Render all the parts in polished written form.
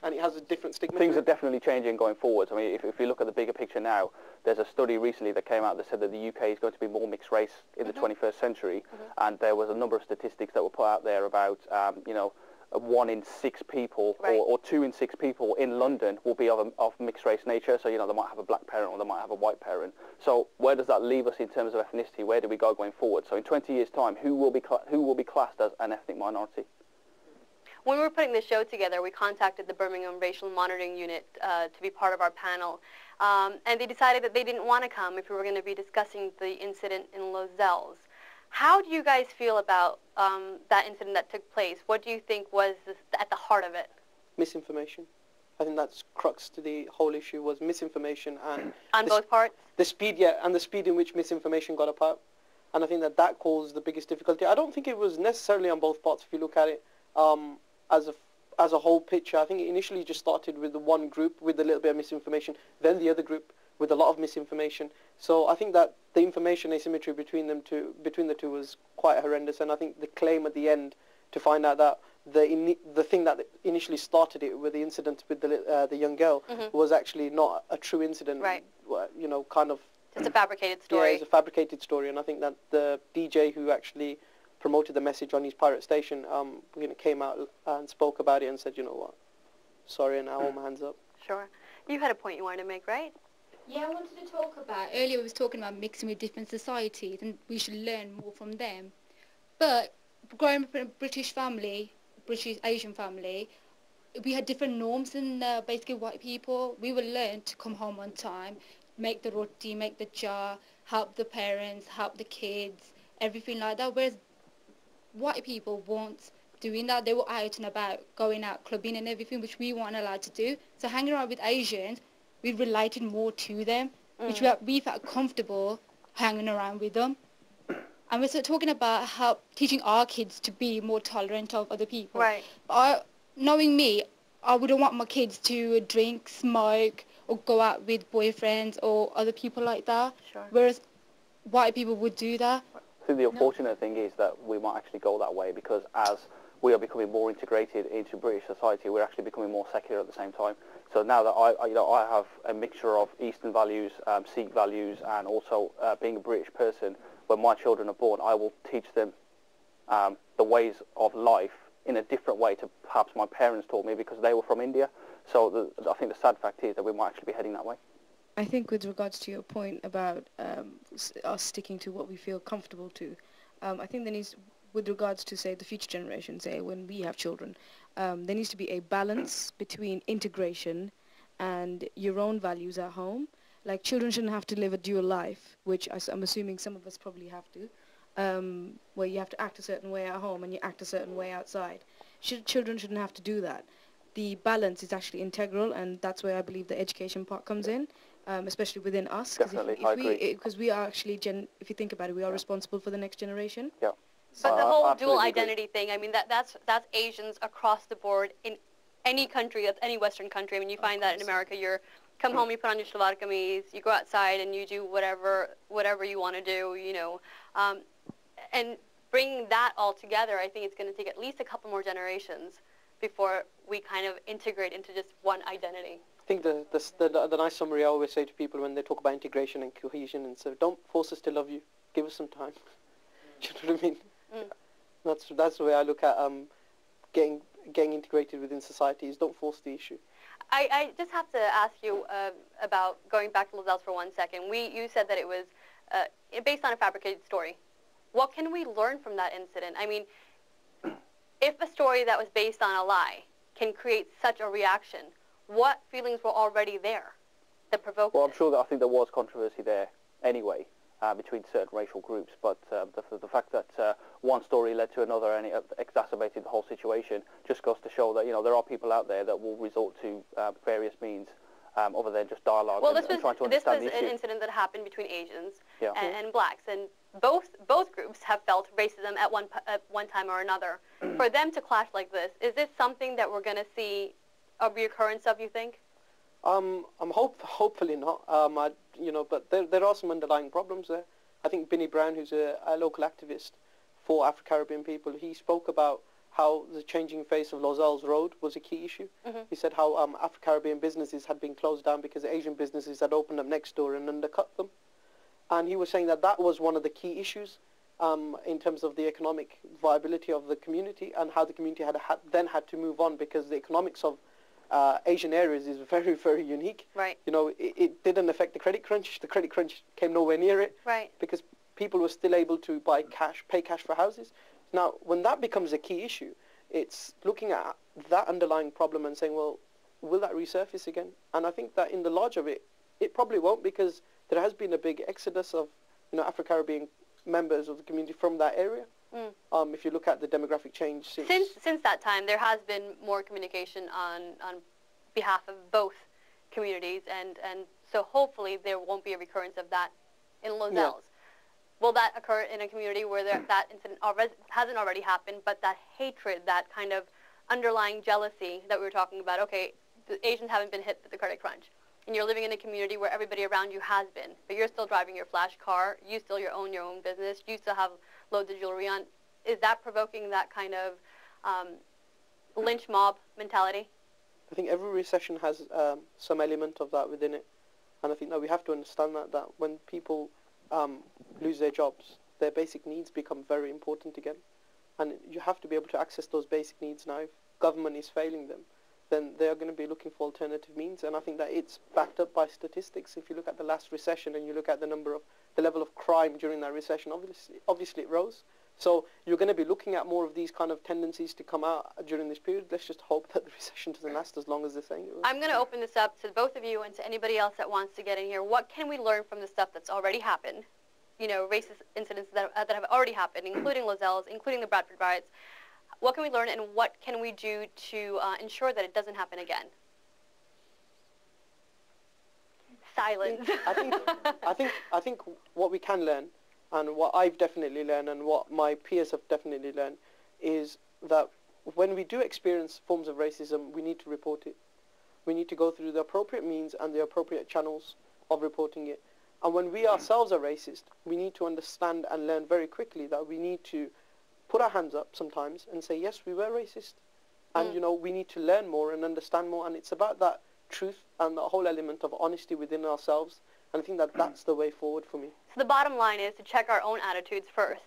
and it has a different stigma. Things are definitely changing going forward. I mean, if you look at the bigger picture now, there's a study recently that came out that said that the UK is going to be more mixed race in the 21st century, and there was a number of statistics that were put out there about, you know, 1 in 6 people or 2 in 6 people in London will be of mixed race nature. So, you know, they might have a black parent or they might have a white parent. So where does that leave us in terms of ethnicity? Where do we go going forward? So in 20 years' time, who will be classed as an ethnic minority? When we were putting the show together, we contacted the Birmingham Racial Monitoring Unit to be part of our panel. And they decided that they didn't want to come if we were going to be discussing the incident in Lozells. How do you guys feel about that incident that took place? What do you think was at the heart of it? Misinformation. I think that's crux to the whole issue, was misinformation and... On both parts? The speed, yeah, and the speed in which misinformation got about. And I think that caused the biggest difficulty. I don't think it was necessarily on both parts if you look at it as a whole picture. I think it initially just started with the one group with a little bit of misinformation, then the other group with a lot of misinformation. So I think that the information asymmetry between the two was quite horrendous, and I think the claim at the end to find out that the thing that initially started it with the incident with the young girl was actually not a true incident. Right. You know, kind of. It's a fabricated story. Yeah, it's a fabricated story, and I think that the DJ who actually promoted the message on his pirate station, you know, came out and spoke about it and said, you know what, sorry, and I hold my hands up. Sure. You had a point you wanted to make, right? Yeah, I wanted to talk about, earlier we was talking about mixing with different societies and we should learn more from them. But growing up in a British family, British Asian family, we had different norms than basically white people. We were learned to come home on time, make the roti, make the jar, help the parents, help the kids, everything like that. Whereas white people weren't doing that. They were out and about, going out, clubbing and everything, which we weren't allowed to do. So hanging around with Asians, we related more to them, which we felt comfortable hanging around with them. And we're sort of talking about how teaching our kids to be more tolerant of other people. Right. Knowing me, I wouldn't want my kids to drink, smoke, or go out with boyfriends or other people like that. Sure. Whereas white people would do that. I think the unfortunate thing is that we might actually go that way, because as we are becoming more integrated into British society, we're actually becoming more secular at the same time. So now that I have a mixture of Eastern values, Sikh values, and also being a British person, when my children are born, I will teach them the ways of life in a different way to perhaps my parents taught me, because they were from India. So I think the sad fact is that we might actually be heading that way. I think with regards to your point about us sticking to what we feel comfortable to, I think there needs, with regards to, say, the future generation, say, when we have children, there needs to be a balance between integration and your own values at home. Like, children shouldn't have to live a dual life, which I'm assuming some of us probably have to, where you have to act a certain way at home and you act a certain way outside. Children shouldn't have to do that. The balance is actually integral, and that's where I believe the education part comes in, especially within us. Definitely, I agree. Because we are actually, if you think about it, we are responsible for the next generation. Yeah. But the whole dual identity thing, I mean, that's Asians across the board in any country, any Western country. I mean, you find that in America. You come home, you put on your shalwar kameez, you go outside and you do whatever you want to do, you know. And bringing that all together, I think it's going to take at least a couple more generations before we kind of integrate into just one identity. I think the nice summary I always say to people when they talk about integration and cohesion, and so, don't force us to love you, give us some time. Do you know what I mean? That's the way I look at getting integrated within societies. Don't force the issue. I just have to ask you about going back to Lozells for 1 second. You said that it was based on a fabricated story. What can we learn from that incident? I mean, if a story that was based on a lie can create such a reaction, what feelings were already there that provoked Well, it? I'm sure that I think there was controversy there anyway between certain racial groups, but the fact that one story led to another and it exacerbated the whole situation just goes to show that, you know, there are people out there that will resort to various means other than just dialogue and trying to understand the issue. This was an incident that happened between Asians and blacks, and both groups have felt racism at one time or another. For them to clash like this, is this something that we're going to see a reoccurrence of, you think? Hopefully not. But there are some underlying problems there. I think Binny Brown, who's a local activist for Afro-Caribbean people, he spoke about how the changing face of Lozelle's road was a key issue. He said how Afro-Caribbean businesses had been closed down because Asian businesses had opened up next door and undercut them. And he was saying that that was one of the key issues in terms of the economic viability of the community, and how the community then had to move on, because the economics of Asian areas is very, very unique. Right. You know, it didn't affect the credit crunch. The credit crunch came nowhere near it. Right. Because people were still able to pay cash for houses. Now, when that becomes a key issue, it's looking at that underlying problem and saying, well, will that resurface again? And I think that in the large of it, it probably won't, because there has been a big exodus of, Afro-Caribbean members of the community from that area. If you look at the demographic change since that time, there has been more communication on behalf of both communities, and so hopefully there won't be a recurrence of that in Lozelle's. Yeah. Will that occur in a community where that incident hasn't already happened, but that hatred, that kind of underlying jealousy that we were talking about? Okay, the Asians haven't been hit with the credit crunch, and you're living in a community where everybody around you has been, but you're still driving your flash car, you still own your own business, you still have loads of jewelry on. Is that provoking that kind of lynch mob mentality? I think every recession has some element of that within it. And I think that we have to understand that when people lose their jobs, their basic needs become very important again. And you have to be able to access those basic needs now. If government is failing them, then they are going to be looking for alternative means. And I think that it's backed up by statistics. If you look at the last recession and you look at the level of crime during that recession, obviously it rose. So you're going to be looking at more of these kind of tendencies to come out during this period. Let's just hope that the recession doesn't last as long as they're saying it will. I'm going to open this up to both of you and to anybody else that wants to get in here. What can we learn from the stuff that's already happened? Racist incidents that have already happened, including Lozelle's, including the Bradford riots. What can we learn, and what can we do to ensure that it doesn't happen again? Silence. I think what we can learn, and what I've definitely learned, and what my peers have definitely learned, is that when we do experience forms of racism, we need to report it. We need to go through the appropriate means and the appropriate channels of reporting it. And when we ourselves are racist, we need to understand and learn very quickly that we need to put our hands up sometimes and say, yes, we were racist. And, we need to learn more and understand more. And it's about that truth and the whole element of honesty within ourselves. And I think that that's the way forward for me. So the bottom line is to check our own attitudes first.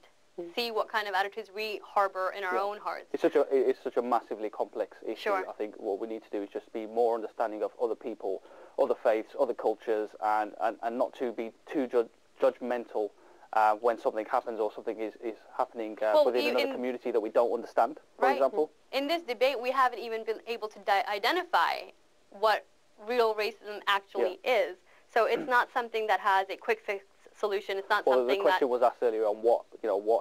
See what kind of attitudes we harbor in our own hearts. It's such a massively complex issue. Sure. I think what we need to do is just be more understanding of other people, other faiths, other cultures, and not to be too judgmental when something happens or something is happening within another community that we don't understand, for example. In this debate, we haven't even been able to identify what real racism actually is. So it's not something that has a quick fix solution. It's not something that... the question was asked earlier on what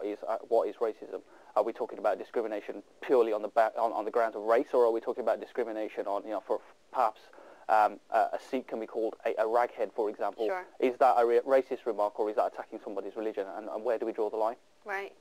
is racism. Are we talking about discrimination purely on the grounds of race, or are we talking about discrimination on, for perhaps a Sikh can be called a raghead, for example? Sure. Is that a racist remark, or is that attacking somebody's religion, and where do we draw the line? Right.